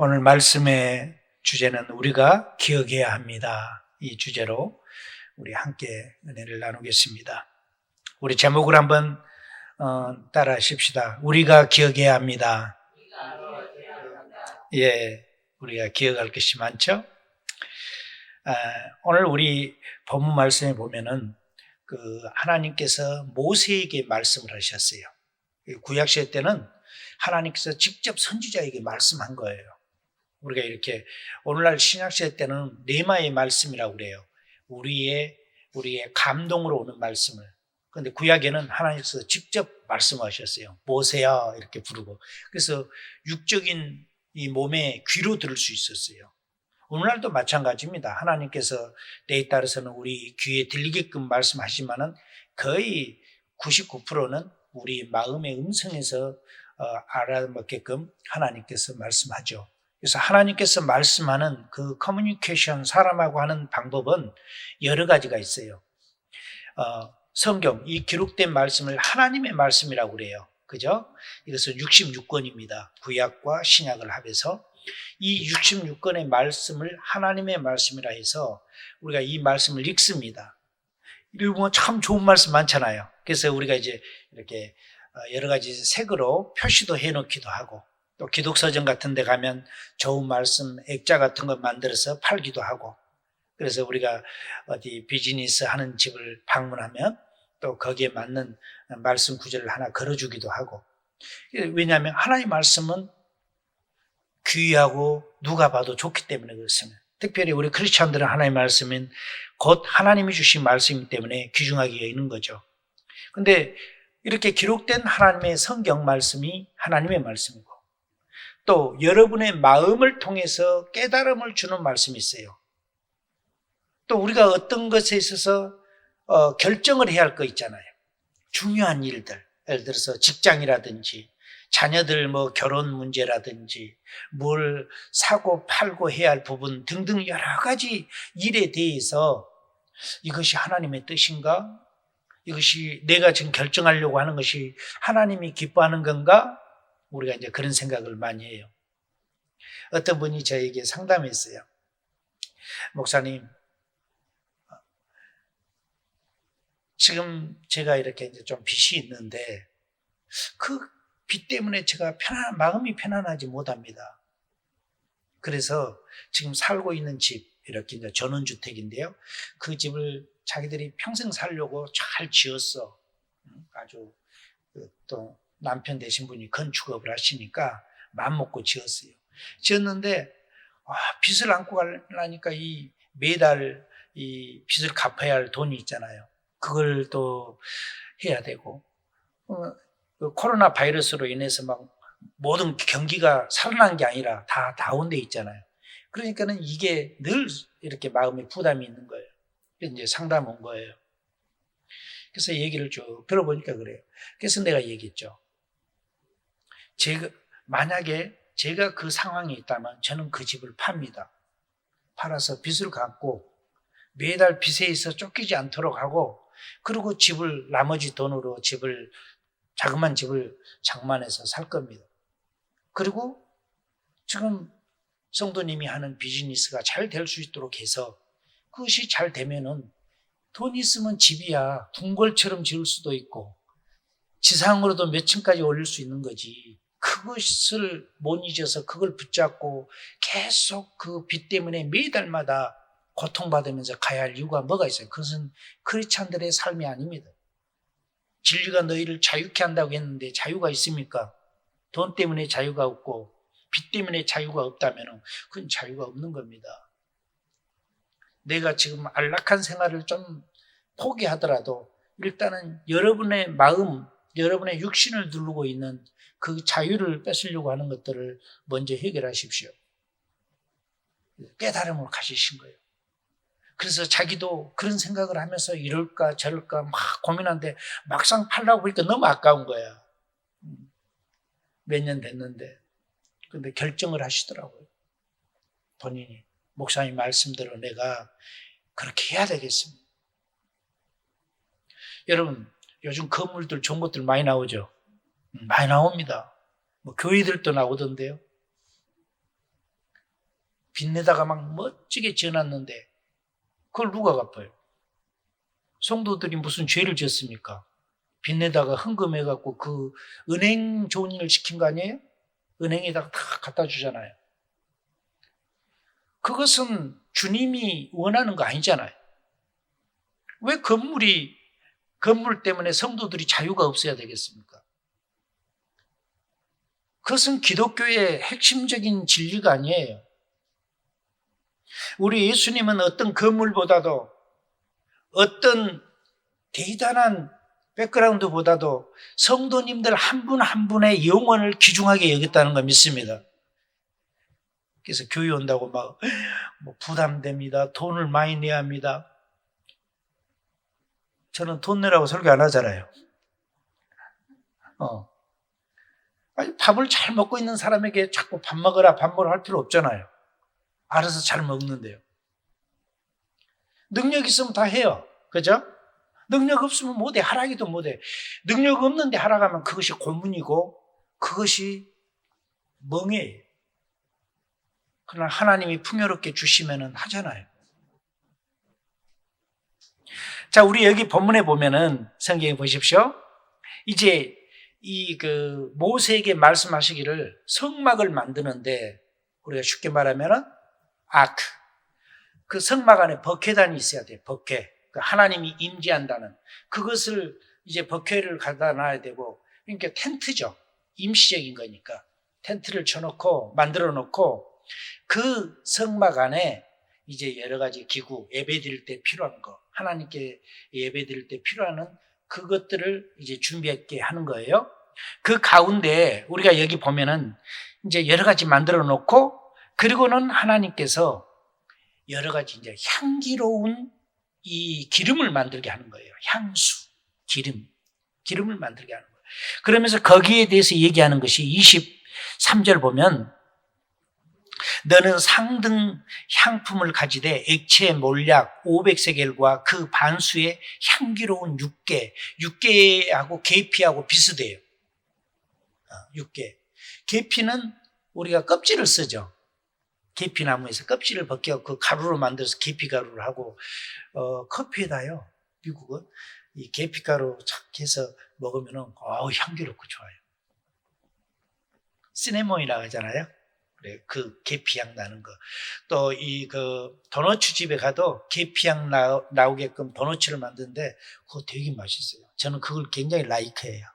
오늘 말씀의 주제는 우리가 기억해야 합니다. 이 주제로 우리 함께 은혜를 나누겠습니다. 우리 제목을 한번 따라 하십시다. 우리가 기억해야 합니다. 예, 우리가 기억할 것이 많죠? 오늘 우리 본문 말씀에 보면은 하나님께서 모세에게 말씀을 하셨어요. 구약시대 때는 하나님께서 직접 선지자에게 말씀한 거예요. 우리가 이렇게 오늘날 신약시대 때는 레마의 말씀이라고 그래요. 우리의 감동으로 오는 말씀을. 그런데 구약에는 하나님께서 직접 말씀하셨어요. 모세야 이렇게 부르고. 그래서 육적인 이 몸에 귀로 들을 수 있었어요. 오늘날도 마찬가지입니다. 하나님께서 때에 따라서는 우리 귀에 들리게끔 말씀하시지만은 거의 99%는 우리 마음의 음성에서 알아먹게끔 하나님께서 말씀하죠. 그래서 하나님께서 말씀하는 그 커뮤니케이션, 사람하고 하는 방법은 여러 가지가 있어요. 성경, 이 기록된 말씀을 하나님의 말씀이라고 그래요. 그죠? 이것은 66권입니다. 구약과 신약을 합해서. 이 66권의 말씀을 하나님의 말씀이라 해서 우리가 이 말씀을 읽습니다. 읽으면 참 좋은 말씀 많잖아요. 그래서 우리가 이제 이렇게 여러 가지 색으로 표시도 해놓기도 하고, 또 기독서점 같은 데 가면 좋은 말씀 액자 같은 거 만들어서 팔기도 하고, 그래서 우리가 어디 비즈니스 하는 집을 방문하면 또 거기에 맞는 말씀 구절을 하나 걸어주기도 하고. 왜냐하면 하나님의 말씀은 귀하고 누가 봐도 좋기 때문에 그렇습니다. 특별히 우리 크리스찬들은 하나님의 말씀은 곧 하나님이 주신 말씀이기 때문에 귀중하게 여기는 거죠. 근데 이렇게 기록된 하나님의 성경 말씀이 하나님의 말씀이고, 또 여러분의 마음을 통해서 깨달음을 주는 말씀이 있어요. 또 우리가 어떤 것에 있어서 결정을 해야 할 거 있잖아요. 중요한 일들, 예를 들어서 직장이라든지 자녀들 결혼 문제라든지 뭘 사고 팔고 해야 할 부분 등등 여러 가지 일에 대해서 이것이 하나님의 뜻인가? 이것이 내가 지금 결정하려고 하는 것이 하나님이 기뻐하는 건가? 우리가 이제 그런 생각을 많이 해요. 어떤 분이 저에게 상담했어요. 목사님, 지금 제가 이렇게 이제 좀 빚이 있는데 그 빚 때문에 제가 마음이 편안하지 못합니다. 그래서 지금 살고 있는 집, 이렇게 이제 전원주택인데요. 그 집을 자기들이 평생 살려고 잘 지었어. 아주 또 남편 되신 분이 건축업을 하시니까 맘먹고 지었어요. 지었는데 빚을 안고 가려니까 이 매달 이 빚을 갚아야 할 돈이 있잖아요. 그걸 또 해야 되고, 코로나 바이러스로 인해서 막 모든 경기가 살아난 게 아니라 다 다운돼 있잖아요. 그러니까는 이게 늘 이렇게 마음에 부담이 있는 거예요. 그래서 이제 상담 온 거예요. 그래서 얘기를 쭉 들어보니까 그래요. 그래서 내가 얘기했죠. 만약에 제가 그 상황이 있다면 저는 그 집을 팝니다. 팔아서 빚을 갚고 매달 빚에 있어 쫓기지 않도록 하고, 그리고 나머지 돈으로 자그만 집을 장만해서 살 겁니다. 그리고 지금 성도님이 하는 비즈니스가 잘 될 수 있도록 해서, 그것이 잘 되면은 돈 있으면 집이야 궁궐처럼 지을 수도 있고 지상으로도 몇 층까지 올릴 수 있는 거지. 그것을 못 잊어서 그걸 붙잡고 계속 그 빚 때문에 매달마다 고통받으면서 가야 할 이유가 뭐가 있어요? 그것은 크리스찬들의 삶이 아닙니다. 진리가 너희를 자유케 한다고 했는데 자유가 있습니까? 돈 때문에 자유가 없고 빚 때문에 자유가 없다면 그건 자유가 없는 겁니다. 내가 지금 안락한 생활을 좀 포기하더라도 일단은 여러분의 마음, 여러분의 육신을 누르고 있는 그 자유를 뺏으려고 하는 것들을 먼저 해결하십시오. 깨달음을 가지신 거예요. 그래서 자기도 그런 생각을 하면서 이럴까 저럴까 막 고민하는데 막상 팔라고 보니까 너무 아까운 거야. 몇 년 됐는데. 근데 결정을 하시더라고요. 본인이. 목사님 말씀대로 내가 그렇게 해야 되겠습니다. 여러분, 요즘 건물들 좋은 것들 많이 나오죠? 많이 나옵니다. 교회들도 나오던데요. 빛내다가 막 멋지게 지어놨는데 그걸 누가 갚아요? 성도들이 무슨 죄를 지었습니까? 빛내다가 헌금해갖고 그 은행 좋은 일을 시킨 거 아니에요? 은행에다가 다 갖다 주잖아요. 그것은 주님이 원하는 거 아니잖아요. 왜 건물 때문에 성도들이 자유가 없어야 되겠습니까? 그것은 기독교의 핵심적인 진리가 아니에요. 우리 예수님은 어떤 건물보다도 어떤 대단한 백그라운드보다도 성도님들 한 분 한 분의 영혼을 귀중하게 여겼다는 걸 믿습니다. 그래서 교회 온다고 막 부담됩니다. 돈을 많이 내야 합니다. 저는 돈 내라고 설교 안 하잖아요. 아니, 밥을 잘 먹고 있는 사람에게 자꾸 밥 먹으라 할 필요 없잖아요. 알아서 잘 먹는데요. 능력 있으면 다 해요. 그죠? 능력 없으면 못해. 하라기도 못해. 능력 없는데 하라가면 그것이 고문이고 그것이 멍해예요. 그러나 하나님이 풍요롭게 주시면은 하잖아요. 자, 우리 여기 본문에 보면은 성경에 보십시오. 이제 모세에게 말씀하시기를 성막을 만드는데 우리가 쉽게 말하면은 아크. 그 성막 안에 버케단이 있어야 돼요. 버케. 하나님이 임재한다는 그것을 이제 버케를 갖다 놔야 되고 그러니까 텐트죠. 임시적인 거니까 텐트를 쳐놓고 만들어 놓고 그 성막 안에 이제 여러 가지 기구 예배드릴 때 필요한 거 하나님께 예배드릴 때 필요한 그것들을 이제 준비하게 하는 거예요. 그 가운데 우리가 여기 보면은 이제 여러 가지 만들어 놓고 그리고는 하나님께서 여러 가지 이제 향기로운 이 기름을 만들게 하는 거예요. 향수, 기름을 만들게 하는 거예요. 그러면서 거기에 대해서 얘기하는 것이 23절 보면 너는 상등 향품을 가지되 액체 몰약 500세겔과 그 반수의 향기로운 육개하고 계피하고 비슷해요. 육개. 계피는 우리가 껍질을 쓰죠. 계피나무에서 껍질을 벗겨 그 가루로 만들어서 계피가루를 하고 커피에다요. 미국은 이 계피가루 착 해서 먹으면은 향기롭고 좋아요. 시네몬이라고 하잖아요. 그래, 그 계피향 나는 거. 또 도너츠 집에 가도 계피향 나오게끔 도너츠를 만드는데 그거 되게 맛있어요. 저는 그걸 굉장히 라이크해요.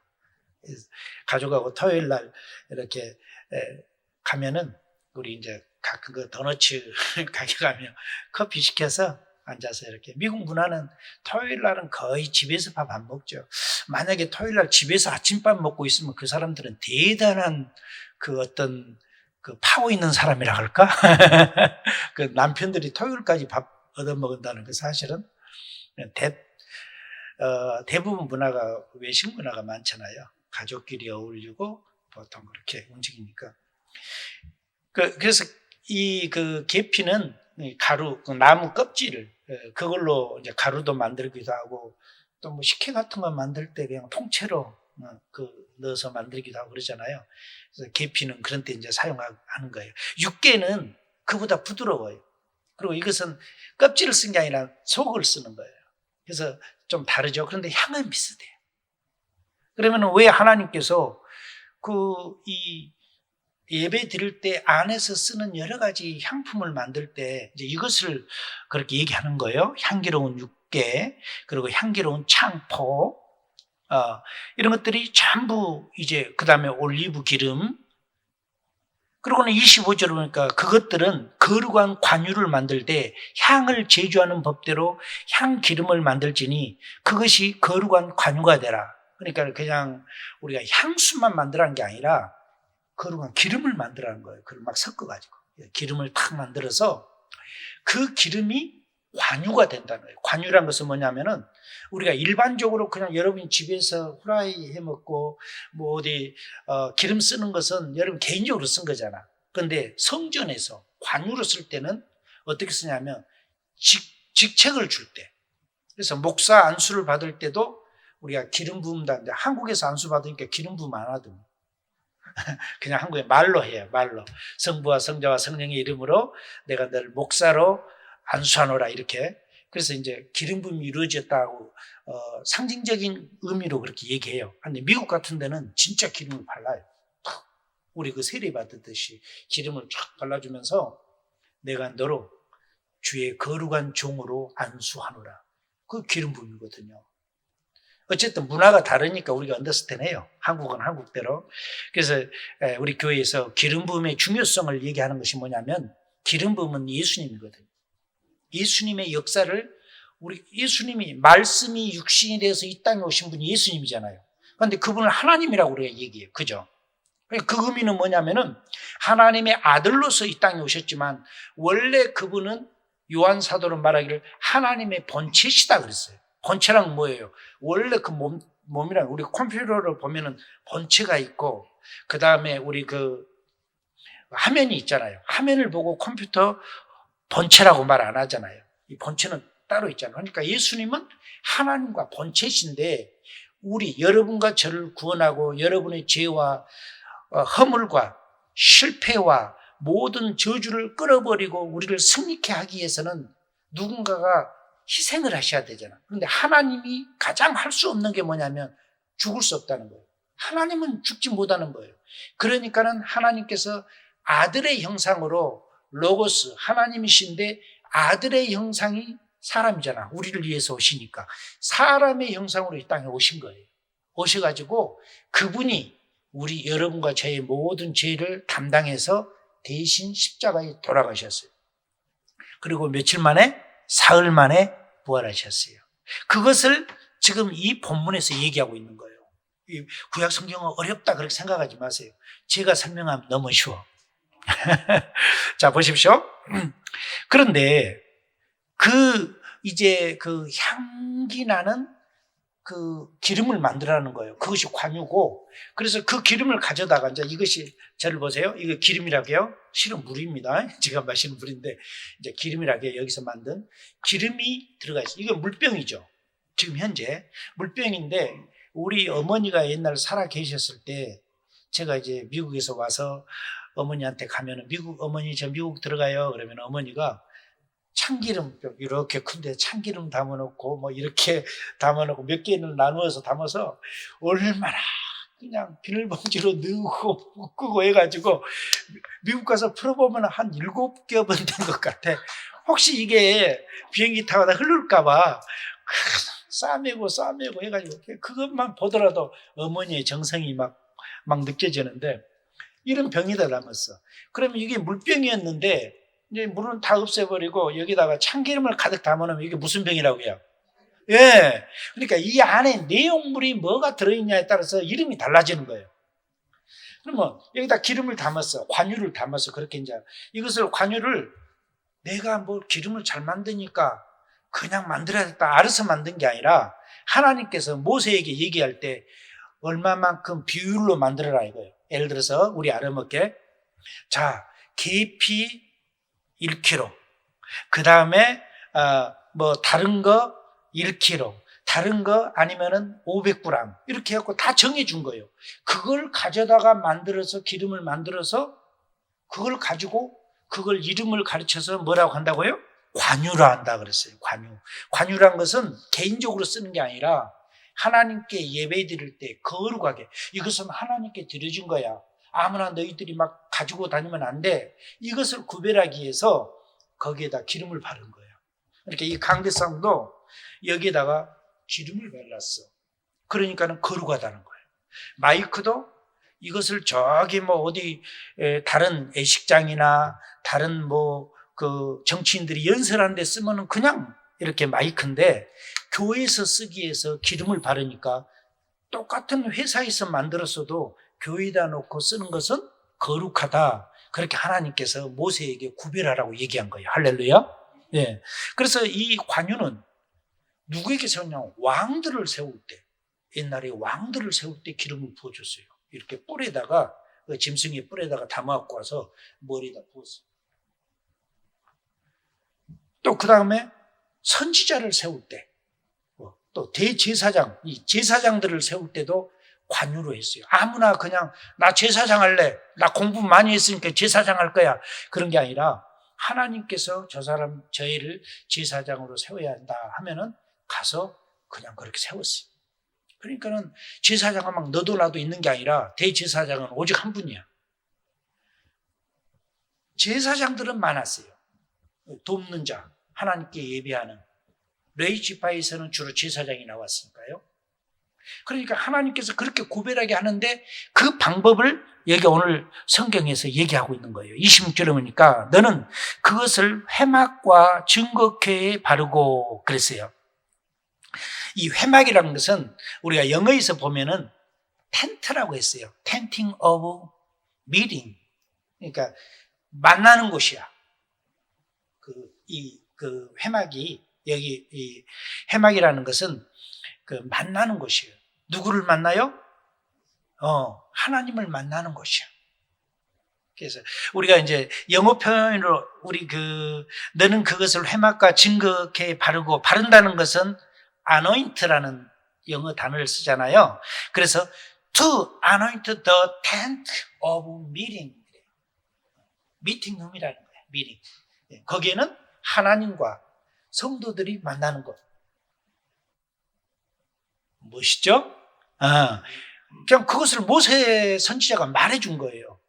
가족하고 토요일 날 이렇게 가면은 우리 이제 가끔 그 도너츠 가게 가면 커피 시켜서 앉아서 이렇게 미국 문화는 토요일 날은 거의 집에서 밥 안 먹죠. 만약에 토요일 날 집에서 아침밥 먹고 있으면 그 사람들은 대단한 그 어떤 그 파워 있는 사람이라 할까? 그 남편들이 토요일까지 밥 얻어먹는다는 그 사실은 대부분 문화가 외식 문화가 많잖아요. 가족끼리 어울리고 보통 그렇게 움직이니까. 그래서 그 계피는 가루, 그 나무 껍질을 그걸로 이제 가루도 만들기도 하고 또 뭐 식혜 같은 거 만들 때 그냥 통째로 넣어서 만들기도 하고 그러잖아요. 그래서 계피는 그런 때 이제 사용하는 거예요. 육개는 그보다 부드러워요. 그리고 이것은 껍질을 쓴 게 아니라 속을 쓰는 거예요. 그래서 좀 다르죠. 그런데 향은 비슷해요. 그러면 왜 하나님께서 이 예배 드릴 때 안에서 쓰는 여러 가지 향품을 만들 때 이제 이것을 그렇게 얘기하는 거예요. 향기로운 육개, 그리고 향기로운 창포, 이런 것들이 전부 이제 그 다음에 올리브 기름, 그리고는 25절 보니까 그것들은 거룩한 관유를 만들 때 향을 제조하는 법대로 향 기름을 만들지니 그것이 거룩한 관유가 되라. 그러니까 그냥 우리가 향수만 만들라는 게 아니라 거룩한 기름을 만들라는 거예요. 그걸 막 섞어가지고 기름을 탁 만들어서 그 기름이 관유가 된다는 거예요. 관유란 것은 뭐냐면은 우리가 일반적으로 그냥 여러분 집에서 후라이 해 먹고 뭐 어디 기름 쓰는 것은 여러분 개인적으로 쓴 거잖아. 그런데 성전에서 관유로 쓸 때는 어떻게 쓰냐면 직책을 줄 때, 그래서 목사 안수를 받을 때도 우리가 기름 부음다. 한국에서 안수 받으니까 기름 부음 안 하더만. 그냥 한국에 말로 해요. 말로. 성부와 성자와 성령의 이름으로 내가 너를 목사로 안수하노라 이렇게. 그래서 이제 기름 부음이 이루어졌다고 상징적인 의미로 그렇게 얘기해요. 근데 미국 같은 데는 진짜 기름을 발라요. 우리 그 세례 받듯이 기름을 쫙 발라주면서 내가 너로 주의 거룩한 종으로 안수하노라. 그 기름 부음이거든요. 어쨌든 문화가 다르니까 우리가 언더스탠해요. 한국은 한국대로. 그래서 우리 교회에서 기름 부음의 중요성을 얘기하는 것이 뭐냐면 기름 부음은 예수님이거든요. 예수님의 역사를 우리 예수님이 말씀이 육신이 되어서 이 땅에 오신 분이 예수님이잖아요. 그런데 그분을 하나님이라고 우리가 얘기해요. 그죠? 그 의미는 뭐냐면은 하나님의 아들로서 이 땅에 오셨지만 원래 그분은 요한 사도는 말하기를 하나님의 본체시다 그랬어요. 본체란 뭐예요? 원래 그 몸이란 우리 컴퓨터를 보면은 본체가 있고 그 다음에 우리 그 화면이 있잖아요. 화면을 보고 컴퓨터 본체라고 말 안 하잖아요. 이 본체는 따로 있잖아요. 그러니까 예수님은 하나님과 본체신데 우리 여러분과 저를 구원하고 여러분의 죄와 허물과 실패와 모든 저주를 끌어버리고 우리를 승리케 하기 위해서는 누군가가 희생을 하셔야 되잖아. 그런데 하나님이 가장 할 수 없는 게 뭐냐면 죽을 수 없다는 거예요. 하나님은 죽지 못하는 거예요. 그러니까는 하나님께서 아들의 형상으로 로고스 하나님이신데 아들의 형상이 사람이잖아. 우리를 위해서 오시니까 사람의 형상으로 이 땅에 오신 거예요. 오셔가지고 그분이 우리 여러분과 저의 모든 죄를 담당해서 대신 십자가에 돌아가셨어요. 그리고 며칠 만에 사흘 만에 부활하셨어요. 그것을 지금 이 본문에서 얘기하고 있는 거예요. 이 구약 성경은 어렵다 그렇게 생각하지 마세요. 제가 설명하면 너무 쉬워. 자, 보십시오. 그런데 이제 그 향기 나는 그 기름을 만들라는 거예요. 그것이 관유고, 그래서 그 기름을 가져다가 이제 이것이 저를 보세요. 이거 기름이라고요? 실은 물입니다. 제가 마시는 물인데 이제 기름이라고요. 여기서 만든 기름이 들어가 있어요. 이거 물병이죠. 지금 현재 물병인데 우리 어머니가 옛날 살아 계셨을 때 제가 이제 미국에서 와서 어머니한테 가면은 어머니 저 미국 들어가요. 그러면 어머니가 참기름 이렇게 큰데 참기름 담아놓고 뭐 이렇게 담아놓고 몇 개를 나누어서 담아서 얼마나 그냥 비닐봉지로 넣고 묶고 해가지고 미국 가서 풀어보면 한 7겹은 된 것 같아. 혹시 이게 비행기 타고 흐를까봐 싸매고 해가지고 그것만 보더라도 어머니의 정성이 막 느껴지는데 이런 병에다 담았어. 그러면 이게 물병이었는데 이제 물은 다 없애버리고 여기다가 참기름을 가득 담아놓으면 이게 무슨 병이라고 해요? 예. 그러니까 이 안에 내용물이 뭐가 들어있냐에 따라서 이름이 달라지는 거예요. 그러면 여기다 기름을 담았어. 관유를 담았어. 그렇게 이제 이것을 관유를 내가 뭐 기름을 잘 만드니까 그냥 만들어야겠다. 알아서 만든 게 아니라 하나님께서 모세에게 얘기할 때 얼마만큼 비율로 만들어라 이거예요. 예를 들어서 우리 알아먹게 자 계피 1kg 그 다음에 뭐 다른 거 1kg 다른 거 아니면은 500g 이렇게 해갖고 다 정해준 거예요. 그걸 가져다가 만들어서 기름을 만들어서 그걸 가지고 그걸 이름을 가르쳐서 뭐라고 한다고요? 관유라 한다 그랬어요. 관유란 것은 개인적으로 쓰는 게 아니라 하나님께 예배 드릴 때 거룩하게 이것은 하나님께 드려진 거야. 아무나 너희들이 막 가지고 다니면 안 돼. 이것을 구별하기 위해서 거기에다 기름을 바른 거예요. 그러니까 이 강대상도 여기에다가 기름을 발랐어. 그러니까는 거룩하다는 거예요. 마이크도 이것을 저기 뭐 어디 다른 애식장이나 다른 뭐 그 정치인들이 연설하는 데 쓰면은 그냥 이렇게 마이크인데 교회에서 쓰기 위해서 기름을 바르니까 똑같은 회사에서 만들었어도 교회에다 놓고 쓰는 것은 거룩하다. 그렇게 하나님께서 모세에게 구별하라고 얘기한 거예요. 할렐루야. 예. 그래서 이 관유는 누구에게 세웠냐면 왕들을 세울 때, 옛날에 왕들을 세울 때 기름을 부어줬어요. 이렇게 뿔에다가 짐승의 뿔에다가 담아갖고 와서 머리에다 부었어요. 또 그 다음에 선지자를 세울 때, 또 대제사장, 이 제사장들을 세울 때도 관유로 했어요. 아무나 그냥 나 제사장 할래, 나 공부 많이 했으니까 제사장 할 거야, 그런 게 아니라 하나님께서 저 사람 저 애를 제사장으로 세워야 한다 하면은 가서 그냥 그렇게 세웠어요. 그러니까는 제사장은 막 너도 나도 있는 게 아니라 대제사장은 오직 한 분이야. 제사장들은 많았어요. 돕는 자, 하나님께 예배하는. 레위 지파에서는 주로 제사장이 나왔으니까요. 그러니까 하나님께서 그렇게 구별하게 하는데 그 방법을 여기 오늘 성경에서 얘기하고 있는 거예요. 26절에 보니까 너는 그것을 회막과 증거궤에 바르고 그랬어요. 이 회막이라는 것은 우리가 영어에서 보면은 텐트라고 했어요. 텐팅 오브 미팅. 그러니까 만나는 곳이야. 그 회막이 여기 이 회막이라는 것은 그 만나는 곳이에요. 누구를 만나요? 하나님을 만나는 곳이야. 그래서 우리가 이제 영어 표현으로 너는 그것을 회막과 증거궤에 바르고, 바른다는 것은 anoint라는 영어 단어를 쓰잖아요. 그래서 to anoint the tent of meeting. 미팅 룸이라는 거예요. 미팅. 거기에는 하나님과 성도들이 만나는 곳. 멋있죠? 그냥 그것을 모세 선지자가 말해준 거예요.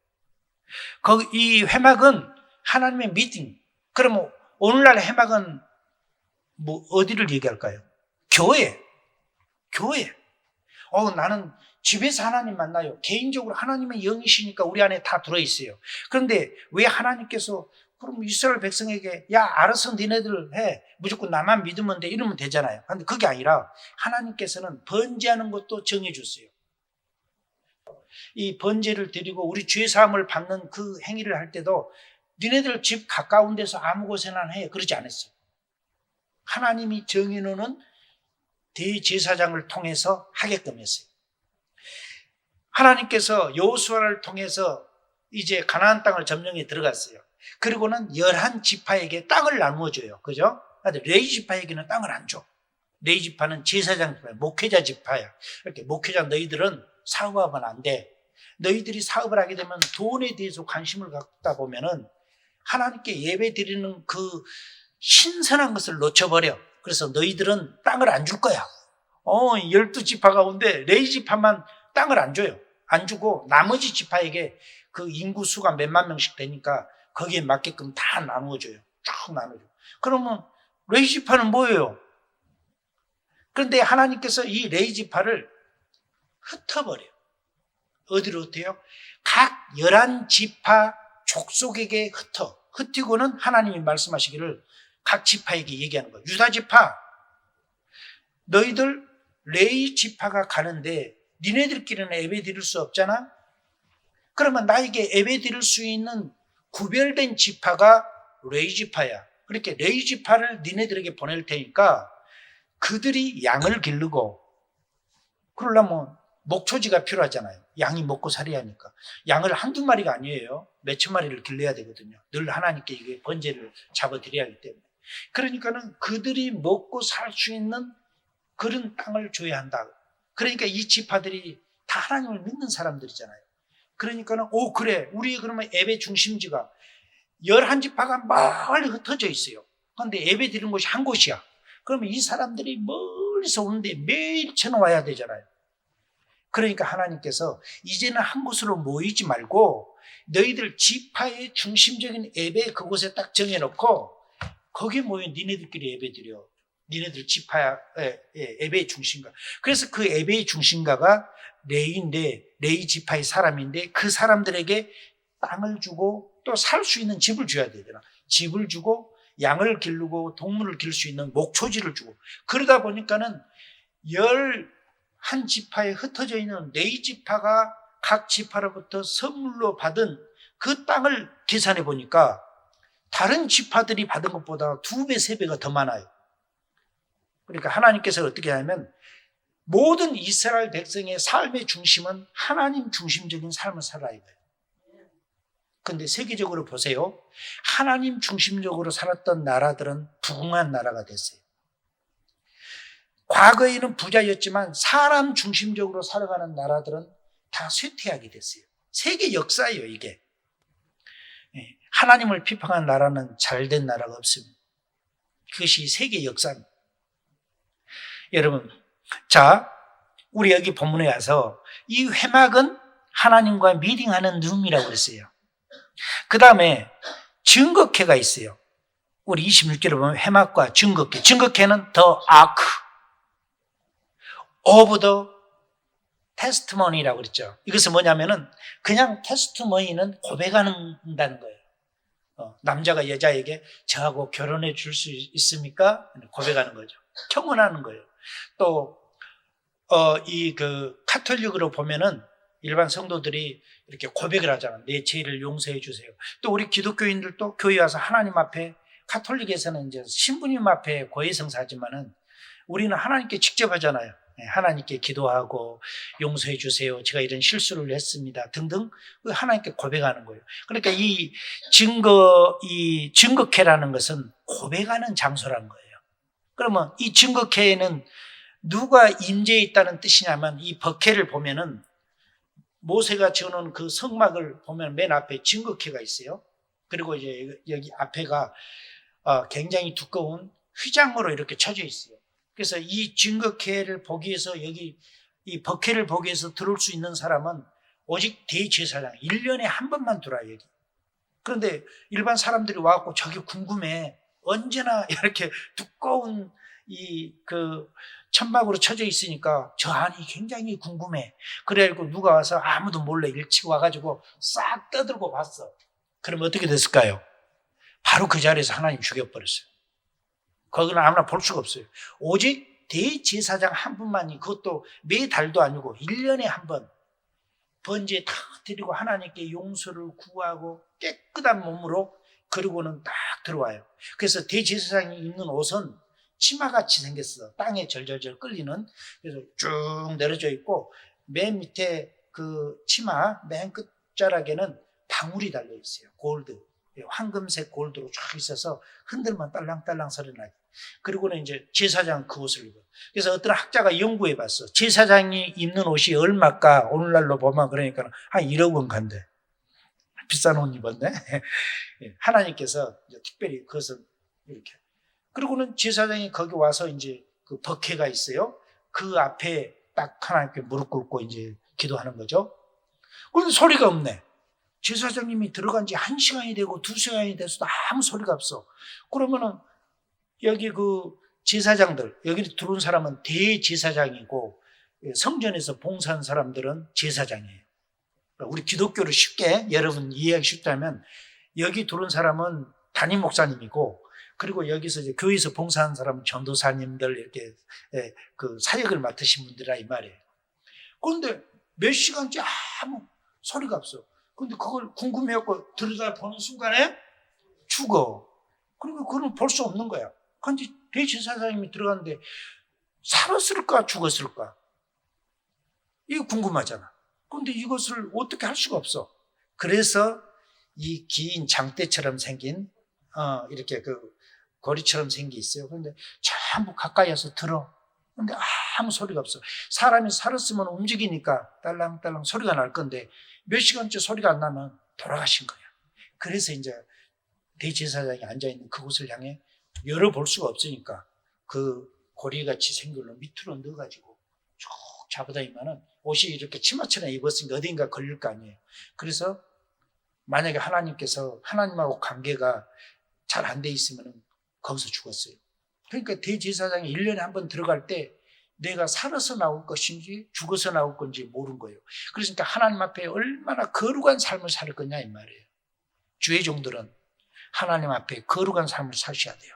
이 회막은 하나님의 미팅. 그러면 오늘날 회막은 뭐 어디를 얘기할까요? 교회. 나는 집에서 하나님 만나요. 개인적으로 하나님의 영이시니까 우리 안에 다 들어있어요. 그런데 왜 하나님께서 그럼 이스라엘 백성에게 야 알아서 니네들 해, 무조건 나만 믿으면 돼, 이러면 되잖아요. 그런데 그게 아니라 하나님께서는 번제하는 것도 정해줬어요. 이 번제를 드리고 우리 죄사함을 받는 그 행위를 할 때도 니네들 집 가까운 데서 아무 곳에나 해, 그러지 않았어요. 하나님이 정해놓은 대제사장을 통해서 하게끔 했어요. 하나님께서 여호수아를 통해서 이제 가나안 땅을 점령해 들어갔어요. 그리고는 11지파에게 땅을 나누어줘요. 그죠? 근데 레위 지파에게는 땅을 안 줘. 레위 지파는 제사장 지파야, 목회자 지파야. 이렇게 목회자 너희들은 사업하면 안 돼. 너희들이 사업을 하게 되면 돈에 대해서 관심을 갖다 보면은 하나님께 예배 드리는 그 신선한 것을 놓쳐버려. 그래서 너희들은 땅을 안 줄 거야. 12지파 가운데 레위 지파만 땅을 안 줘요. 안 주고 나머지 지파에게 그 인구수가 몇만 명씩 되니까 거기에 맞게끔 다 나누어줘요. 쭉 나누어줘요. 그러면 레위 지파는 뭐예요? 그런데 하나님께서 이 레위 지파를 흩어버려요. 어디로 흩어요? 각 11지파 족속에게 흩히고는 하나님이 말씀하시기를 각 지파에게 얘기하는 거예요. 유다 지파, 너희들 레위 지파가 가는데 니네들끼리는 예배 드릴 수 없잖아? 그러면 나에게 예배 드릴 수 있는 구별된 지파가 레위 지파야. 그렇게 레위 지파를 니네들에게 보낼 테니까 그들이 양을 기르고, 그러려면 목초지가 필요하잖아요. 양이 먹고 살아야 하니까. 양을 한두 마리가 아니에요. 몇천 마리를 길러야 되거든요. 늘 하나님께 이게 번제를 잡아드려야 하기 때문에. 그러니까는 그들이 먹고 살 수 있는 그런 땅을 줘야 한다. 그러니까 이 지파들이 다 하나님을 믿는 사람들이잖아요. 그러니까는 그래, 우리 그러면 예배 중심지가 11지파가 멀리 흩어져 있어요. 그런데 예배 드리는 곳이 한 곳이야. 그러면 이 사람들이 멀리서 오는데 매일 쳐놓아야 되잖아요. 그러니까 하나님께서 이제는 한 곳으로 모이지 말고 너희들 지파의 중심적인 예배 그곳에 딱 정해놓고 거기에 모여 니네들끼리 예배 드려. 니네들 지파의 예배의 중심가. 그래서 그 예배의 중심가가 레위인데, 레위 지파의 사람인데 그 사람들에게 땅을 주고 또 살 수 있는 집을 줘야 되잖아. 집을 주고 양을 기르고 동물을 기를 수 있는 목초지를 주고, 그러다 보니까는 11지파에 흩어져 있는 레위 지파가 각 지파로부터 선물로 받은 그 땅을 계산해 보니까 다른 지파들이 받은 것보다 2배, 3배가 더 많아요. 그러니까 하나님께서 어떻게 하냐면 모든 이스라엘 백성의 삶의 중심은 하나님 중심적인 삶을 살아야 돼요. 그런데 세계적으로 보세요. 하나님 중심적으로 살았던 나라들은 부흥한 나라가 됐어요. 과거에는 부자였지만 사람 중심적으로 살아가는 나라들은 다 쇠퇴하게 됐어요. 세계 역사예요, 이게. 하나님을 비판한 나라는 잘된 나라가 없습니다. 그것이 세계 역사입니다. 여러분, 자, 우리 여기 본문에 와서 이 회막은 하나님과 미팅하는 룸이라고 그랬어요. 그 다음에 증거회가 있어요. 우리 26절에 보면 회막과 증거회. 증거회는 더 아크 오브 더 테스트머니라고 그랬죠. 이것은 뭐냐면은 그냥 테스트머니는 고백한다는 거예요. 남자가 여자에게 저하고 결혼해 줄 수 있습니까? 고백하는 거죠. 청혼하는 거예요. 또 카톨릭으로 보면은 일반 성도들이 이렇게 고백을 하잖아요. 내 죄를 용서해 주세요. 또 우리 기독교인들도 교회 와서 하나님 앞에, 카톨릭에서는 이제 신부님 앞에 고해성사하지만은 우리는 하나님께 직접 하잖아요. 하나님께 기도하고 용서해 주세요. 제가 이런 실수를 했습니다. 등등 하나님께 고백하는 거예요. 그러니까 이 증거회라는 것은 고백하는 장소라는 거예요. 그러면 이 증거회에는 누가 임재해 있다는 뜻이냐면 이 법궤를 보면은 모세가 지어놓은 그 성막을 보면 맨 앞에 증거회가 있어요. 그리고 이제 여기 앞에가 굉장히 두꺼운 휘장으로 이렇게 쳐져 있어요. 그래서 이 증거회를 보기 위해서 여기 이 법궤를 보기 위해서 들어올 수 있는 사람은 오직 대제사장 1년에 한 번만 들어와요, 여기. 그런데 일반 사람들이 와갖고 저기 궁금해. 언제나 이렇게 두꺼운 천막으로 쳐져 있으니까 저 안이 굉장히 궁금해. 그래가지고 누가 와서 아무도 몰래 일찍 와가지고 싹 떠들고 봤어. 그럼 어떻게 됐을까요? 바로 그 자리에서 하나님 죽여버렸어요. 거기는 아무나 볼 수가 없어요. 오직 대제사장 한 분만이, 그것도 매달도 아니고 1년에 한 번 번제 다 드리고 하나님께 용서를 구하고 깨끗한 몸으로 그러고는 딱 들어와요. 그래서 대제사장이 입는 옷은 치마같이 생겼어. 땅에 절절절 끌리는. 그래서 쭉 내려져 있고 맨 밑에 그 치마 맨 끝자락에는 방울이 달려 있어요. 골드. 황금색 골드로 쫙 있어서 흔들면 딸랑딸랑 소리 나요. 그리고는 이제 제사장 그 옷을 입어요. 그래서 어떤 학자가 연구해 봤어. 제사장이 입는 옷이 얼마까? 오늘날로 보면 그러니까 한 1억 원 간대. 비싼 옷 입었네. 하나님께서 이제 특별히 그것을 이렇게. 그리고는 제사장이 거기 와서 이제 그 법궤가 있어요. 그 앞에 딱 하나님께 무릎 꿇고 이제 기도하는 거죠. 그런데 소리가 없네. 제사장님이 들어간 지 1시간이 되고 2시간이 돼서도 아무 소리가 없어. 그러면은 여기 그 제사장들, 여기 들어온 사람은 대제사장이고 성전에서 봉사한 사람들은 제사장이에요. 우리 기독교를 쉽게 여러분 이해하기 쉽다면 여기 들어온 사람은 담임 목사님이고, 그리고 여기서 이제 교회에서 봉사하는 사람은 전도사님들 이렇게 그 사역을 맡으신 분들이라 이 말이에요. 그런데 몇 시간째 아무 소리가 없어. 근데 그걸 궁금해갖고 들여다보는 순간에 죽어. 그러니까 그건 볼 수 없는 거야. 근데 대제사장님이 들어갔는데 살았을까 죽었을까? 이거 궁금하잖아. 그런데 이것을 어떻게 할 수가 없어. 그래서 이 긴 장대처럼 생긴 이렇게 그 거리처럼 생긴 게 있어요. 그런데 전부 가까이 와서 들어. 근데 아무 소리가 없어. 사람이 살았으면 움직이니까 딸랑딸랑 소리가 날 건데 몇 시간째 소리가 안 나면 돌아가신 거야. 그래서 이제 대제사장이 앉아있는 그곳을 향해 열어볼 수가 없으니까 그 고리같이 생긴 걸로 밑으로 넣어가지고 쭉 잡아다니면은 옷이 이렇게 치마처럼 입었으니까 어딘가 걸릴 거 아니에요. 그래서 만약에 하나님께서 하나님하고 관계가 잘 안 돼 있으면 거기서 죽었어요. 그러니까 대제사장이 1년에 한 번 들어갈 때 내가 살아서 나올 것인지 죽어서 나올 건지 모르는 거예요. 그러니까 하나님 앞에 얼마나 거룩한 삶을 살 거냐 이 말이에요. 주의 종들은 하나님 앞에 거룩한 삶을 사셔야 돼요.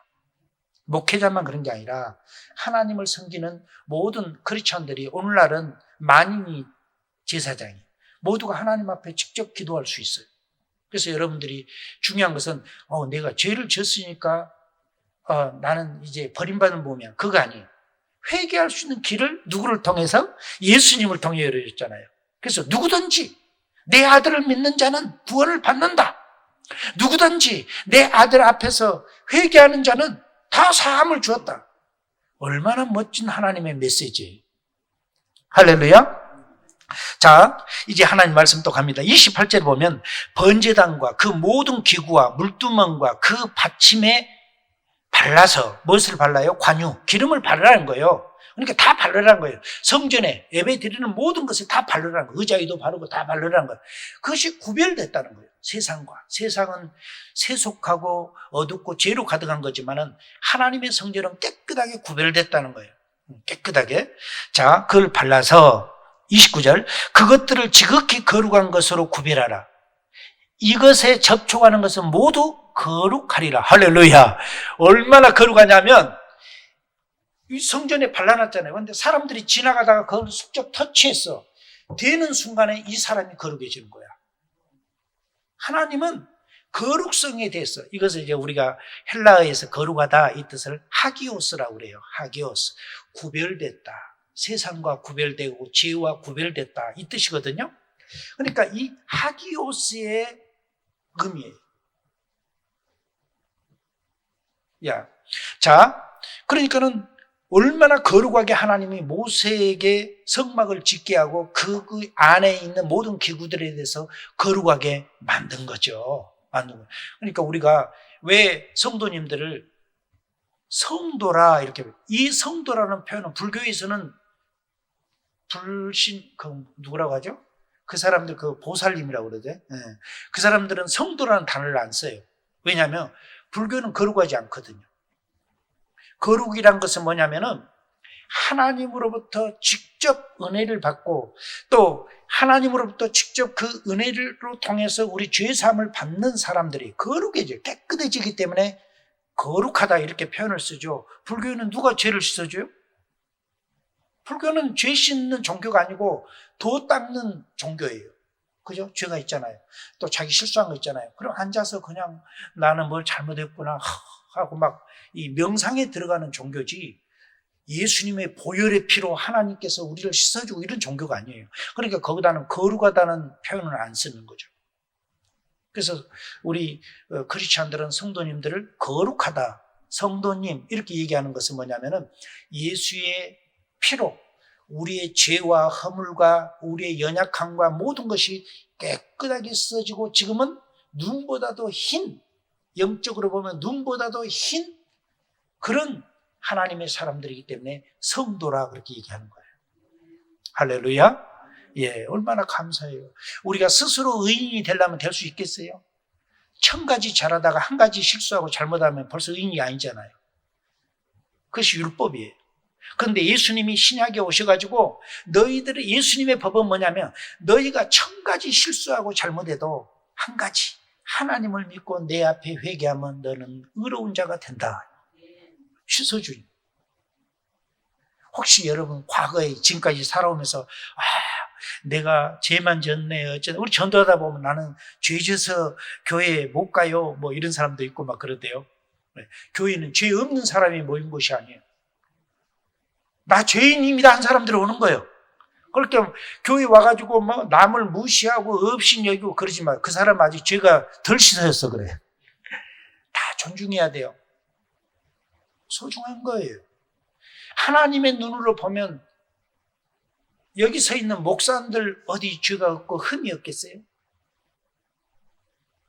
목회자만 그런 게 아니라 하나님을 섬기는 모든 크리스천들이, 오늘날은 만인이 제사장이 모두가 하나님 앞에 직접 기도할 수 있어요. 그래서 여러분들이 중요한 것은 내가 죄를 졌으니까 나는 이제 버림받은 몸이야. 그거 아니에요. 회개할 수 있는 길을 누구를 통해서? 예수님을 통해 열어줬잖아요. 그래서 누구든지 내 아들을 믿는 자는 구원을 받는다. 누구든지 내 아들 앞에서 회개하는 자는 다 사함을 주었다. 얼마나 멋진 하나님의 메시지예요. 할렐루야. 자, 이제 하나님 말씀 또 갑니다. 28절 보면 번제단과 그 모든 기구와 물두멍과 그 받침에 발라서 무엇을 발라요? 관유, 기름을 바르라는 거예요. 그러니까 다 바르라는 거예요. 성전에 예배 드리는 모든 것을 다 바르라는 거예요. 의자위도 바르고 다 바르라는 거예요. 그것이 구별됐다는 거예요. 세상과. 세상은 세속하고 어둡고 죄로 가득한 거지만은 하나님의 성전은 깨끗하게 구별됐다는 거예요. 깨끗하게. 자, 그걸 발라서 29절 그것들을 지극히 거룩한 것으로 구별하라. 이것에 접촉하는 것은 모두 거룩하리라. 할렐루야. 얼마나 거룩하냐면 이 성전에 발라놨잖아요. 그런데 사람들이 지나가다가 그걸 슬쩍 터치했어. 되는 순간에 이 사람이 거룩해지는 거야. 하나님은 거룩성에 대해서, 이것을 이제 우리가 헬라어에서 거룩하다 이 뜻을 하기오스라고 그래요. 하기오스. 구별됐다. 세상과 구별되고 죄와 구별됐다 이 뜻이거든요. 그러니까 이 하기오스의 의미예요. 자, 그러니까는 얼마나 거룩하게 하나님이 모세에게 성막을 짓게 하고 그 안에 있는 모든 기구들에 대해서 거룩하게 만든 거죠. 그러니까 우리가 왜 성도님들을 성도라 이렇게, 이 성도라는 표현은 불교에서는 누구라고 하죠? 그 사람들 보살님이라고 그러죠. 네. 그 사람들은 성도라는 단어를 안 써요. 왜냐하면 불교는 거룩하지 않거든요. 거룩이란 것은 뭐냐면은 하나님으로부터 직접 은혜를 받고 또 하나님으로부터 직접 그 은혜로 통해서 우리 죄사함을 받는 사람들이 거룩해져요. 깨끗해지기 때문에 거룩하다 이렇게 표현을 쓰죠. 불교는 누가 죄를 씻어줘요? 불교는 죄 씻는 종교가 아니고 도 닦는 종교예요. 그죠? 죄가 있잖아요. 또 자기 실수한 거 있잖아요. 그럼 앉아서 그냥 나는 뭘 잘못했구나 하고 막 이 명상에 들어가는 종교지, 예수님의 보혈의 피로 하나님께서 우리를 씻어주고 이런 종교가 아니에요. 그러니까 거기다는 거룩하다는 표현을 안 쓰는 거죠. 그래서 우리 크리스찬들은 성도님들을 거룩하다, 성도님 이렇게 얘기하는 것은 뭐냐면은 예수의 피로 우리의 죄와 허물과 우리의 연약함과 모든 것이 깨끗하게 씻어지고 지금은 눈보다도 흰, 영적으로 보면 눈보다도 흰 그런 하나님의 사람들이기 때문에 성도라 그렇게 얘기하는 거예요. 할렐루야. 예, 얼마나 감사해요. 우리가 스스로 의인이 되려면 될 수 있겠어요? 1000가지 잘하다가 한 가지 실수하고 잘못하면 벌써 의인이 아니잖아요. 그것이 율법이에요. 그런데 예수님이 신약에 오셔가지고 너희들의 예수님의 법은 뭐냐면 너희가 1000가지 실수하고 잘못해도 한 가지 하나님을 믿고 내 앞에 회개하면 너는 의로운 자가 된다. 씻어주니. 혹시 여러분 과거에 지금까지 살아오면서 내가 죄만 졌네 어쩌다 우리 전도하다 보면 나는 죄 져서 교회에 못 가요 뭐 이런 사람도 있고 막 그러대요. 교회는 죄 없는 사람이 모인 곳이 아니에요. 나 죄인입니다 한 사람들이 오는 거예요. 그렇게 교회 와가지고 뭐 남을 무시하고 업신여기고 그러지 마. 그 사람 아직 죄가 덜 씻어졌어 그래. 다 존중해야 돼요. 소중한 거예요. 하나님의 눈으로 보면 여기 서 있는 목사님들 어디 죄가 없고 흠이 없겠어요?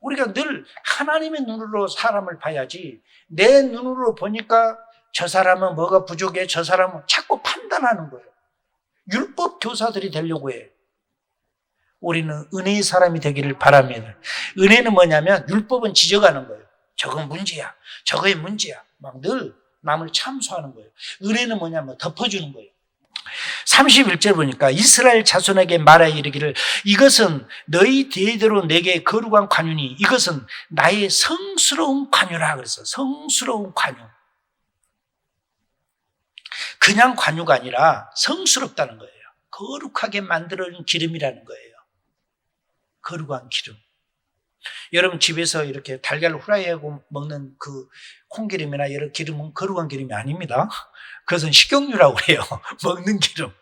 우리가 늘 하나님의 눈으로 사람을 봐야지 내 눈으로 보니까 저 사람은 뭐가 부족해 저 사람은 자꾸 판단하는 거예요. 율법 교사들이 되려고 해요. 우리는 은혜의 사람이 되기를 바랍니다. 은혜는 뭐냐면 율법은 지적하는 거예요. 저건 문제야. 저거의 문제야. 막 늘 남을 참소하는 거예요. 은혜는 뭐냐면 덮어주는 거예요. 31절 보니까 이스라엘 자손에게 말하여 이르기를 이것은 너희 대대로 내게 거룩한 관유니 이것은 나의 성스러운 관유라 그랬어. 성스러운 관유. 그냥 관유가 아니라 성스럽다는 거예요. 거룩하게 만들어진 기름이라는 거예요. 거룩한 기름. 여러분 집에서 이렇게 달걀 후라이하고 먹는 그 콩기름이나 여러 기름은 거룩한 기름이 아닙니다. 그것은 식용유라고 해요. 먹는 기름.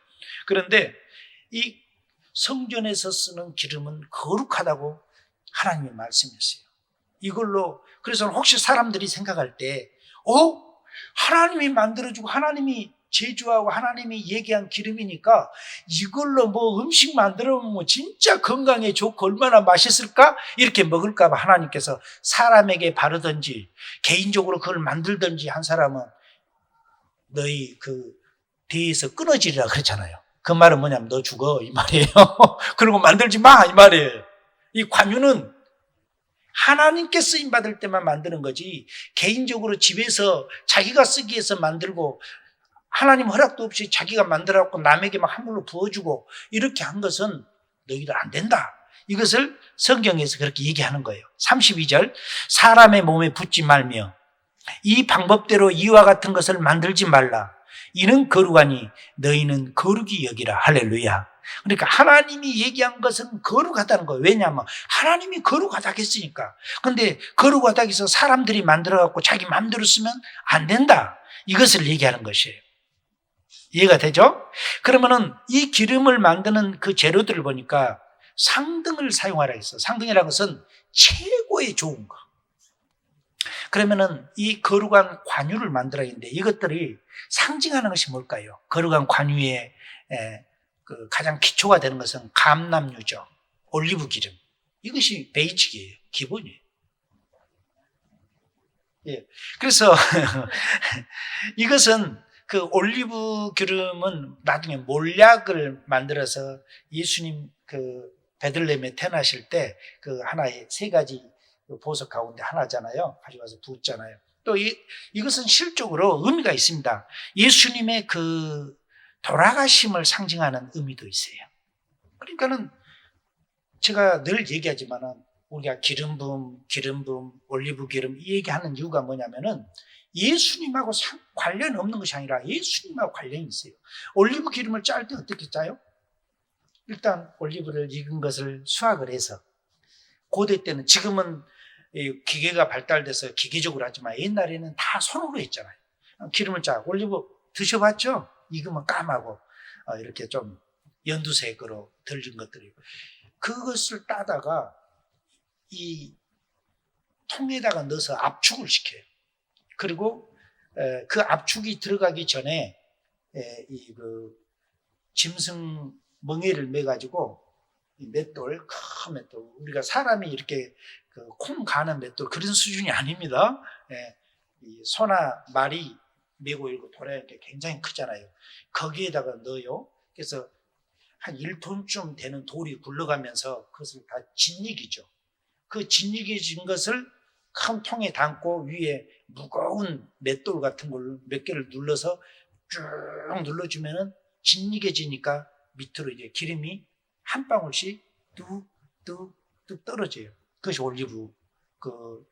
그런데 이 성전에서 쓰는 기름은 거룩하다고 하나님이 말씀했어요. 이걸로 그래서 혹시 사람들이 생각할 때 하나님이 만들어주고 하나님이 제주하고 하나님이 얘기한 기름이니까 이걸로 뭐 음식 만들어 먹으면 진짜 건강에 좋고 얼마나 맛있을까? 이렇게 먹을까 봐 하나님께서 사람에게 바르든지 개인적으로 그걸 만들든지 한 사람은 너희 그 대에서 끊어지리라 그랬잖아요. 그 말은 뭐냐면 너 죽어 이 말이에요. 그리고 만들지 마 이 말이에요. 이 관유는 하나님께 쓰임 받을 때만 만드는 거지 개인적으로 집에서 자기가 쓰기 위해서 만들고 하나님 허락도 없이 자기가 만들어갖고 남에게 막 함부로 부어주고 이렇게 한 것은 너희들 안 된다. 이것을 성경에서 그렇게 얘기하는 거예요. 32절 사람의 몸에 붙지 말며 이 방법대로 이와 같은 것을 만들지 말라. 이는 거룩하니 너희는 거룩이 여기라. 할렐루야. 그러니까 하나님이 얘기한 것은 거룩하다는 거예요. 왜냐하면 하나님이 거룩하다고 했으니까. 그런데 거룩하다고 해서 사람들이 만들어갖고 자기 마음대로 쓰면 안 된다. 이것을 얘기하는 것이에요. 이해가 되죠? 그러면은 이 기름을 만드는 그 재료들을 보니까 상등을 사용하라 했어. 상등이라는 것은 최고의 좋은 거. 그러면은 이 거룩한 관유를 만들어야 하는데 이것들이 상징하는 것이 뭘까요? 거룩한 관유의 그 가장 기초가 되는 것은 감람유죠. 올리브 기름. 이것이 베이직이에요. 기본이에요. 예. 그래서 이것은 그 올리브 기름은 나중에 몰약을 만들어서 예수님 그 베들레헴에 태어나실 때 그 하나의 세 가지 보석 가운데 하나잖아요. 가져가서 붓잖아요. 또 이것은 실적으로 의미가 있습니다. 예수님의 그 돌아가심을 상징하는 의미도 있어요. 그러니까는 제가 늘 얘기하지만은 우리가 기름 부음, 올리브 기름 이 얘기하는 이유가 뭐냐면은 예수님하고 관련 없는 것이 아니라 예수님하고 관련이 있어요. 올리브 기름을 짤 때 어떻게 짜요? 일단 올리브를 익은 것을 수확을 해서 고대 때는 지금은 기계가 발달돼서 기계적으로 하지만 옛날에는 다 손으로 했잖아요. 기름을 짜고 올리브 드셔봤죠? 익으면 까마고 이렇게 좀 연두색으로 들린 것들이고 그것을 따다가 이 통에다가 넣어서 압축을 시켜요. 그리고 그 압축이 들어가기 전에 이 그 짐승 멍에를 매가지고 맷돌, 큰 맷돌, 우리가 사람이 이렇게 그 콩 가는 맷돌 그런 수준이 아닙니다. 이 소나 말이 메고 이렇게 돌아야 게 굉장히 크잖아요. 거기에다가 넣어요. 그래서 한 1톤쯤 되는 돌이 굴러가면서 그것을 다 진익이죠. 그 진익해진 것을 큰 통에 담고 위에 무거운 맷돌 같은 걸 몇 개를 눌러서 쭉 눌러주면은 진익해지니까 밑으로 이제 기름이 한 방울씩 뚝뚝뚝 떨어져요. 그것이 올리브, 그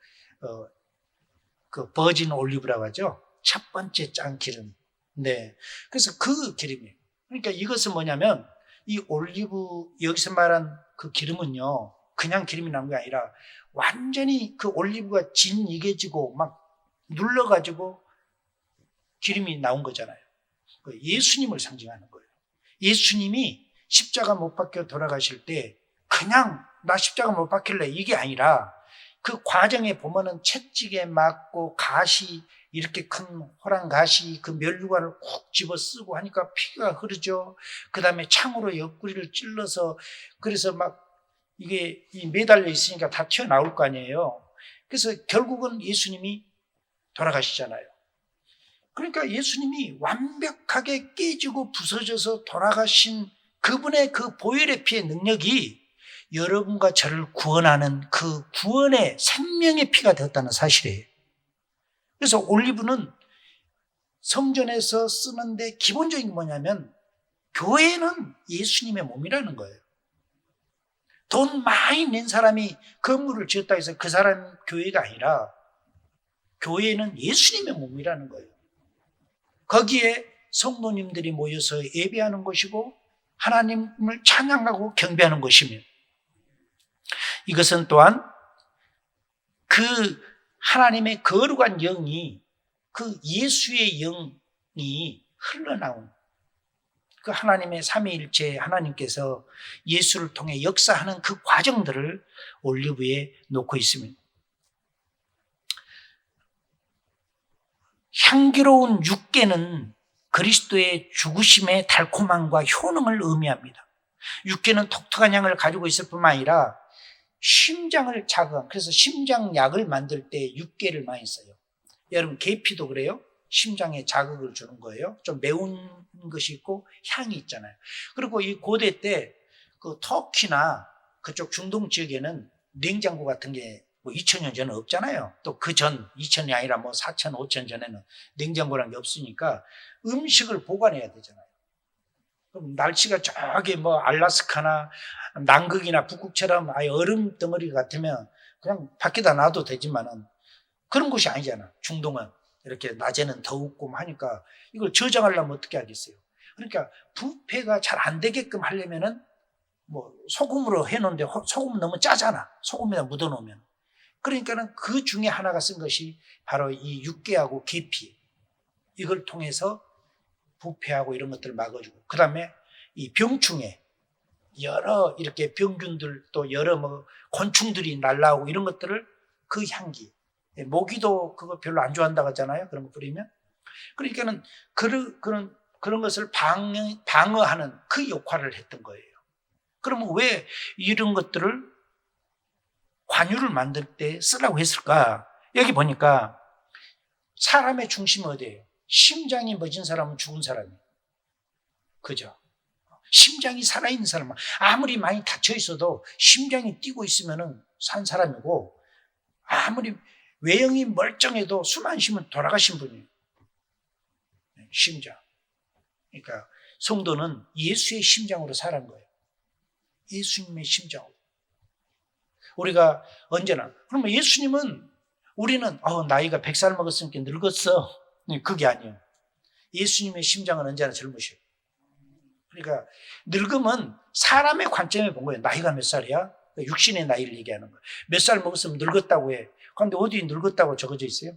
버진 올리브라고 하죠. 첫 번째 짠 기름. 네. 그래서 그 기름이에요. 그러니까 이것은 뭐냐면 이 올리브, 여기서 말한 그 기름은요, 그냥 기름이 난 게 아니라 완전히 그 올리브가 진익해지고 막 눌러가지고 기름이 나온 거잖아요. 예수님을 상징하는 거예요. 예수님이 십자가 못 박혀 돌아가실 때 그냥 나 십자가 못 박힐래 이게 아니라 그 과정에 보면은 채찍에 맞고 가시 이렇게 큰 호랑 가시 그 면류관을 쿡 집어 쓰고 하니까 피가 흐르죠. 그 다음에 창으로 옆구리를 찔러서 그래서 막 이게 매달려 있으니까 다 튀어나올 거 아니에요. 그래서 결국은 예수님이 돌아가시잖아요. 그러니까 예수님이 완벽하게 깨지고 부서져서 돌아가신 그분의 그 보혈의 피의 능력이 여러분과 저를 구원하는 그 구원의 생명의 피가 되었다는 사실이에요. 그래서 올리브는 성전에서 쓰는데 기본적인 게 뭐냐면 교회는 예수님의 몸이라는 거예요. 돈 많이 낸 사람이 건물을 지었다 해서 그 사람 교회가 아니라 교회는 예수님의 몸이라는 거예요. 거기에 성도님들이 모여서 예배하는 것이고 하나님을 찬양하고 경배하는 것이며 이것은 또한 그 하나님의 거룩한 영이 그 예수의 영이 흘러나온 그 하나님의 삼위일체 하나님께서 예수를 통해 역사하는 그 과정들을 올리브에 놓고 있습니다. 향기로운 육계는 그리스도의 죽으심의 달콤함과 효능을 의미합니다. 육계는 독특한 향을 가지고 있을 뿐만 아니라 심장을 자극한, 그래서 심장약을 만들 때 육계를 많이 써요. 여러분 계피도 그래요. 심장에 자극을 주는 거예요. 좀 매운 것이 있고 향이 있잖아요. 그리고 이 고대 때 그 터키나 그쪽 중동 지역에는 냉장고 같은 게 뭐 2000년 전에 없잖아요. 또 그 전 2000년이 아니라 뭐 4000, 5000 전에는 냉장고란 게 없으니까 음식을 보관해야 되잖아요. 그럼 날씨가 저기 뭐 알라스카나 남극이나 북극처럼 아예 얼음 덩어리 같으면 그냥 밖에다 놔도 되지만은 그런 곳이 아니잖아. 중동은 이렇게 낮에는 덥고 하니까 이걸 저장하려면 어떻게 하겠어요? 그러니까 부패가 잘 안 되게끔 하려면은 뭐 소금으로 해놓는데 소금은 너무 짜잖아. 소금에다 묻어놓으면. 그러니까는 그 중에 하나가 쓴 것이 바로 이 육계하고 계피. 이걸 통해서 부패하고 이런 것들을 막아주고, 그 다음에 이 병충해, 여러 이렇게 병균들 또 여러 뭐 곤충들이 날라오고 이런 것들을 그 향기, 모기도 그거 별로 안 좋아한다고 하잖아요. 그런 거 뿌리면. 그러니까는 그런 것을 방어하는 그 역할을 했던 거예요. 그러면 왜 이런 것들을 관유를 만들 때 쓰라고 했을까? 여기 보니까 사람의 중심은 어디예요? 심장이 멎은 사람은 죽은 사람이에요. 그죠? 심장이 살아있는 사람은 아무리 많이 다쳐 있어도 심장이 뛰고 있으면 산 사람이고, 아무리 외형이 멀쩡해도 숨 안 쉬면 돌아가신 분이에요. 심장. 그러니까 성도는 예수의 심장으로 살은 거예요. 예수님의 심장으로. 우리가 언제나, 그러면 예수님은, 우리는 나이가 100살 먹었으니까 늙었어. 그게 아니에요. 예수님의 심장은 언제나 젊으셔요. 그러니까 늙음은 사람의 관점에 본 거예요. 나이가 몇 살이야? 육신의 나이를 얘기하는 거예요. 몇 살 먹었으면 늙었다고 해. 그런데 어디 늙었다고 적어져 있어요?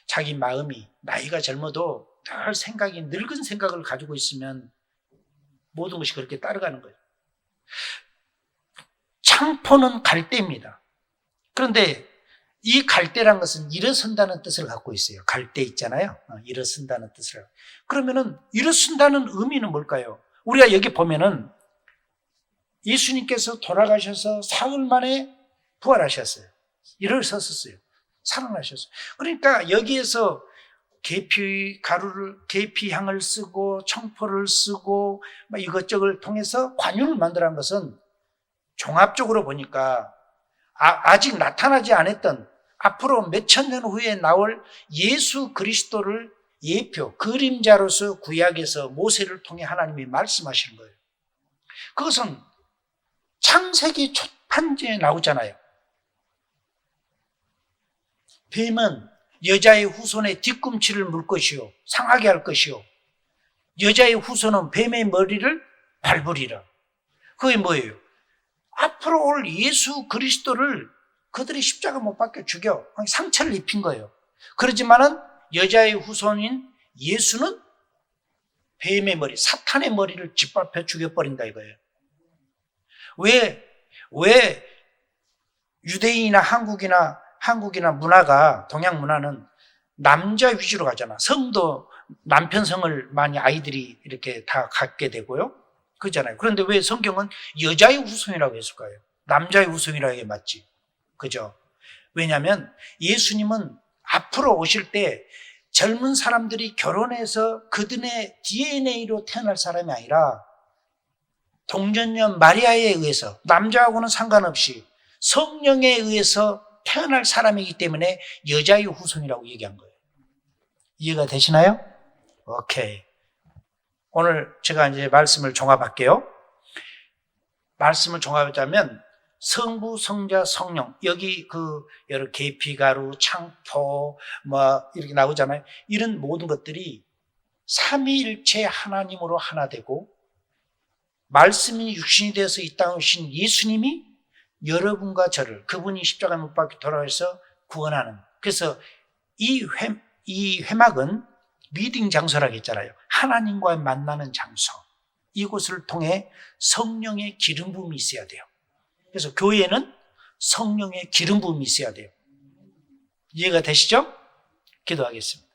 자기 마음이 나이가 젊어도 늘 생각이 늙은 생각을 가지고 있으면 모든 것이 그렇게 따라가는 거예요. 창포는 갈대입니다. 그런데 이 갈대란 것은 일어선다는 뜻을 갖고 있어요. 갈대 있잖아요. 일어선다는 뜻을. 그러면은 일어선다는 의미는 뭘까요? 우리가 여기 보면은 예수님께서 돌아가셔서 사흘 만에 부활하셨어요. 일어섰어요. 살아나셨어요. 그러니까 여기에서 계피 향을 쓰고 청포를 쓰고 이것저것 통해서 관유를 만들어낸 것은 종합적으로 보니까 아직 나타나지 않았던 앞으로 몇천 년 후에 나올 예수 그리스도를 예표, 그림자로서 구약에서 모세를 통해 하나님이 말씀하시는 거예요. 그것은 창세기 초판지에 나오잖아요. 뱀은 여자의 후손의 뒤꿈치를 물 것이요, 상하게 할 것이요, 여자의 후손은 뱀의 머리를 밟으리라. 그게 뭐예요? 앞으로 올 예수 그리스도를 그들이 십자가 못 박혀 죽여 상처를 입힌 거예요. 그렇지만은 여자의 후손인 예수는 뱀의 머리, 사탄의 머리를 짓밟혀 죽여버린다 이거예요. 왜 유대인이나 한국이나 문화가, 동양 문화는 남자 위주로 가잖아. 성도 남편 성을 많이 아이들이 이렇게 다 갖게 되고요. 그렇잖아요. 그런데 왜 성경은 여자의 후손이라고 했을까요? 남자의 후손이라고 해 맞지. 그죠? 왜냐하면 예수님은 앞으로 오실 때 젊은 사람들이 결혼해서 그들의 DNA로 태어날 사람이 아니라 동전녀 마리아에 의해서, 남자하고는 상관없이 성령에 의해서 태어날 사람이기 때문에 여자의 후손이라고 얘기한 거예요. 이해가 되시나요? 오케이. 오늘 제가 이제 말씀을 종합할게요. 말씀을 종합하자면 성부, 성자, 성령, 여기 그 여러 계피가루, 창포 이렇게 나오잖아요. 이런 모든 것들이 삼위일체 하나님으로 하나 되고, 말씀이 육신이 되어서 이 땅에 오신 예수님이 여러분과 저를, 그분이 십자가 못 박혀 돌아와서 구원하는, 그래서 이 회막은 미팅 장소라고 했잖아요. 하나님과 만나는 장소. 이곳을 통해 성령의 기름 부음이 있어야 돼요. 그래서 교회는 성령의 기름 부음이 있어야 돼요. 이해가 되시죠? 기도하겠습니다.